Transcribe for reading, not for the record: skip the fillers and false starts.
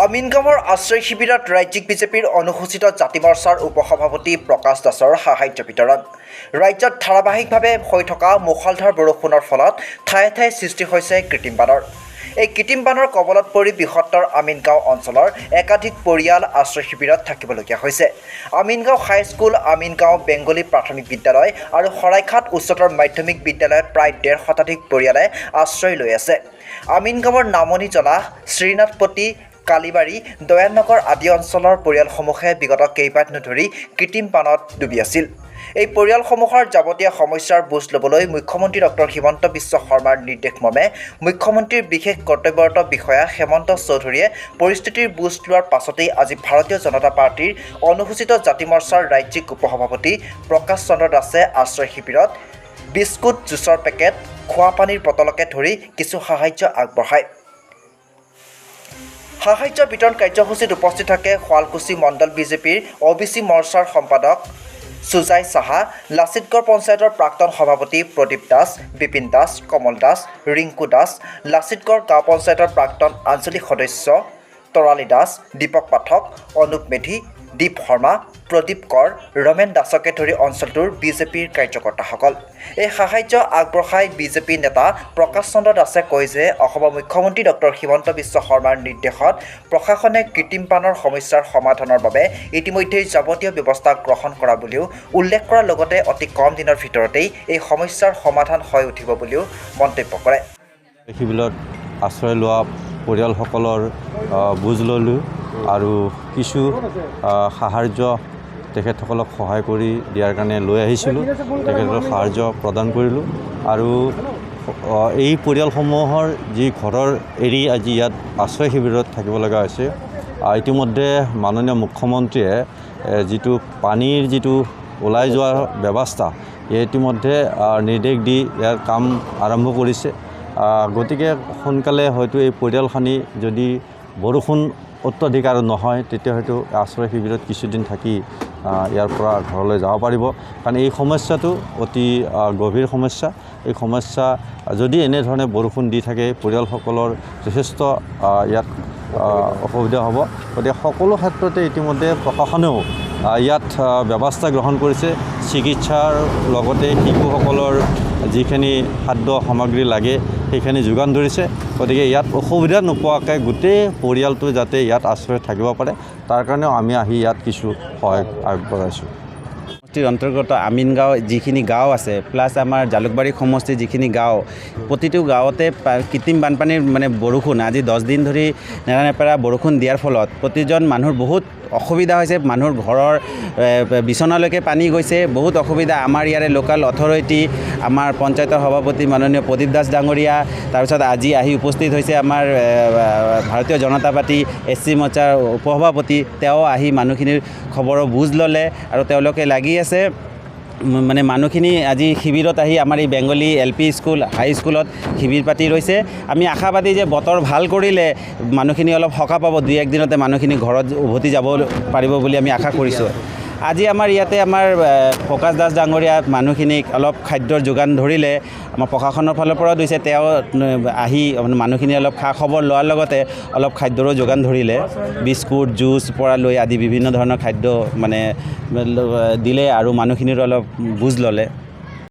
আমিনগাঁৱৰ আশ্ৰয় শিবিৰত ৰাজ্যিক বিজেপিৰ অনুসূচিত জাতি মৰ্চাৰ উপসভাপতি প্ৰকাশ দাসৰ সাহায্য বিতৰণ। ৰাজ্যত ধাৰাবাহিকভাৱে হৈ থকা মুষলধাৰ বৰষুণৰ ফলত ঠায়ে ঠায়ে সৃষ্টি হৈছে কৃত্ৰিম বানৰ। এই কৃত্ৰিম বানৰ কবলত পৰি বৃহত্তৰ আমিনগাঁও অঞ্চলৰ একাধিক পৰিয়াল আশ্ৰয় শিবিৰত থাকিবলগীয়া হৈছে। আমিনগাঁও হাইস্কুল, আমিনগাঁও বেংগলী প্ৰাথমিক বিদ্যালয় আৰু শৰাইঘাট উচ্চতৰ মাধ্যমিক বিদ্যালয়ত প্ৰায় ১৫০ শতাধিক পৰিয়ালে আশ্ৰয় লৈ আছে। আমিনগাঁৱৰ নামনিজলা, শ্ৰীনাথপতি, কালিবাৰী, দয়াননগৰ আদি অঞ্চলৰ পৰিয়ালসমূহে বিগত কেইবাদিনো ধৰি কৃত্ৰিম বানত ডুবি আছিল। এই পৰিয়ালসমূহৰ যাৱতীয় সমস্যাৰ বুজ ল'বলৈ মুখ্যমন্ত্ৰী ডক্টৰ হিমন্ত বিশ্ব শৰ্মাৰ নিৰ্দেশ মৰ্মে মুখ্যমন্ত্ৰীৰ বিশেষ কৰ্তব্যৰত বিষয়া হেমন্ত চৌধুৰীয়ে পৰিস্থিতিৰ বুজ লোৱাৰ পাছতেই আজি ভাৰতীয় জনতা পাৰ্টীৰ অনুসূচিত জাতি মৰ্চাৰ ৰাজ্যিক উপসভাপতি প্ৰকাশ চন্দ্ৰ দাসে আশ্ৰয় শিবিৰত বিস্কুট, জুচৰ পেকেট, খোৱা পানীৰ বটলকে ধৰি কিছু সাহায্য আগবঢ়ায়। সাহায্য বিতৰণ কাৰ্যসূচীত উপস্থিত থাকে শুৱালকুছি মণ্ডল বিজেপিৰ OBC মৰ্চাৰ সম্পাদক সুজাই সাহা, লাচিতগড় পঞ্চায়তৰ প্ৰাক্তন সভাপতি প্ৰদীপ দাস, বিপিন দাস, কমল দাস, ৰিংকু দাস, লাচিতগড় গাঁও পঞ্চায়তৰ প্ৰাক্তন আঞ্চলিক সদস্য তৰালী দাস, দীপক পাঠক, অনুপ মেধি, দীপ শৰ্মা, প্ৰদীপ কৰ, ৰমেন দাসকে ধৰি অঞ্চলটোৰ বিজেপিৰ কাৰ্যকৰ্তাসকল। এই সাহায্য আগবঢ়াই বিজেপি নেতা প্ৰকাশ চন্দ্ৰ দাসে কয় যে অসমৰ মুখ্যমন্ত্ৰী ডক্টৰ হিমন্ত বিশ্ব শৰ্মাৰ নিৰ্দেশত প্ৰশাসনে কৃত্ৰিম বানৰ সমস্যাৰ সমাধানৰ বাবে ইতিমধ্যেই যাৱতীয় ব্যৱস্থা গ্ৰহণ কৰা বুলিও উল্লেখ কৰাৰ লগতে অতি কম দিনৰ ভিতৰতেই এই সমস্যাৰ সমাধান হৈ উঠিব বুলিও মন্তব্য কৰে। শিবিৰত আশ্ৰয় লোৱা পৰিয়ালসকলৰ বুজ ল'লোঁ আৰু কিছু সাহায্য তেখেতসকলক সহায় কৰি দিয়াৰ কাৰণে লৈ আহিছিলোঁ। তেখেতসকলক সাহায্য প্ৰদান কৰিলোঁ আৰু এই পৰিয়ালসমূহৰ যি ঘৰৰ এৰি আজি ইয়াত আশ্ৰয় শিবিৰত থাকিব লগা হৈছে, ইতিমধ্যে মাননীয় মুখ্যমন্ত্ৰীয়ে যিটো পানীৰ যিটো ওলাই যোৱাৰ ব্যৱস্থা ইতিমধ্যে নিৰ্দেশ দি ইয়াৰ কাম আৰম্ভ কৰিছে। গতিকে সোনকালে হয়তো এই পৰিয়ালখিনি যদি বৰষুণ অত্যাধিক আৰু নহয় তেতিয়া হয়তো আশ্ৰয় শিবিৰত কিছুদিন থাকি ইয়াৰ পৰা ঘৰলৈ যাব পাৰিব। কাৰণ এই সমস্যাটো অতি গভীৰ সমস্যা। এই সমস্যা যদি এনেধৰণে বৰষুণ দি থাকে পৰিয়ালসকলৰ যথেষ্ট ইয়াত অসুবিধা হ'ব। গতিকে সকলো ক্ষেত্ৰতে ইতিমধ্যে প্ৰশাসনেও ইয়াত ব্যৱস্থা গ্ৰহণ কৰিছে। চিকিৎসাৰ লগতে শিশুসকলৰ যিখিনি খাদ্য সামগ্ৰী লাগে সেইখিনি যোগান ধৰিছে। গতিকে ইয়াত অসুবিধা নোপোৱাকৈ গোটেই পৰিয়ালটো যাতে ইয়াত আশ্ৰয় থাকিব পাৰে তাৰ কাৰণেও আমি আহি ইয়াত কিছু সহায় আগবঢ়াইছোঁ। সমষ্টিৰ অন্তৰ্গত আমিনগাঁও যিখিনি গাঁও আছে প্লাছ আমাৰ জালুকবাৰী সমষ্টিৰ যিখিনি গাঁও, প্ৰতিটো গাঁৱতে কৃত্ৰিম বানপানীৰ বৰষুণ আজি 10 দিন ধৰি নেৰানেপেৰা বৰষুণ দিয়াৰ ফলত প্ৰতিজন মানুহৰ বহুত অসুবিধা হৈছে। মানুহৰ ঘৰৰ বিচনালৈকে পানী গৈছে, বহুত অসুবিধা। আমাৰ ইয়াৰে লোকেল অথৰিটি, আমাৰ পঞ্চায়তৰ সভাপতি মাননীয় প্ৰদীপ দাস ডাঙৰীয়া, তাৰপিছত আজি আহি উপস্থিত হৈছে আমাৰ ভাৰতীয় জনতা পাৰ্টি SC মৰ্চাৰ উপসভাপতি, তেওঁ আহি মানুহখিনিৰ খবৰৰ বুজ ল'লে আৰু তেওঁলোকে লাগি আছে। মানুহখিনি আজি শিবিৰত আহি আমাৰ এই বেংগলী LP স্কুল, হাই স্কুলত শিবিৰ পাতি ৰৈছে। আমি আশাবাদী যে বতৰ ভাল কৰিলে মানুহখিনি অলপ সকাহ পাব, 2-1 দিনতে মানুহখিনি ঘৰত উভতি যাব পাৰিব বুলি আমি আশা কৰিছোঁ। আজি আমাৰ ইয়াতে আমাৰ প্ৰকাশ দাস ডাঙৰীয়া মানুহখিনিক অলপ খাদ্যৰ যোগান ধৰিলে, আমাৰ প্ৰশাসনৰ ফালৰ পৰাও দিছে। তেওঁ আহি মানুহখিনি অলপ খা খবৰ লোৱাৰ লগতে অলপ খাদ্যৰো যোগান ধৰিলে। বিস্কুট, জুচ পৰা লৈ আদি বিভিন্ন ধৰণৰ খাদ্য দিলে আৰু মানুহখিনিৰ অলপ বুজ ল'লে।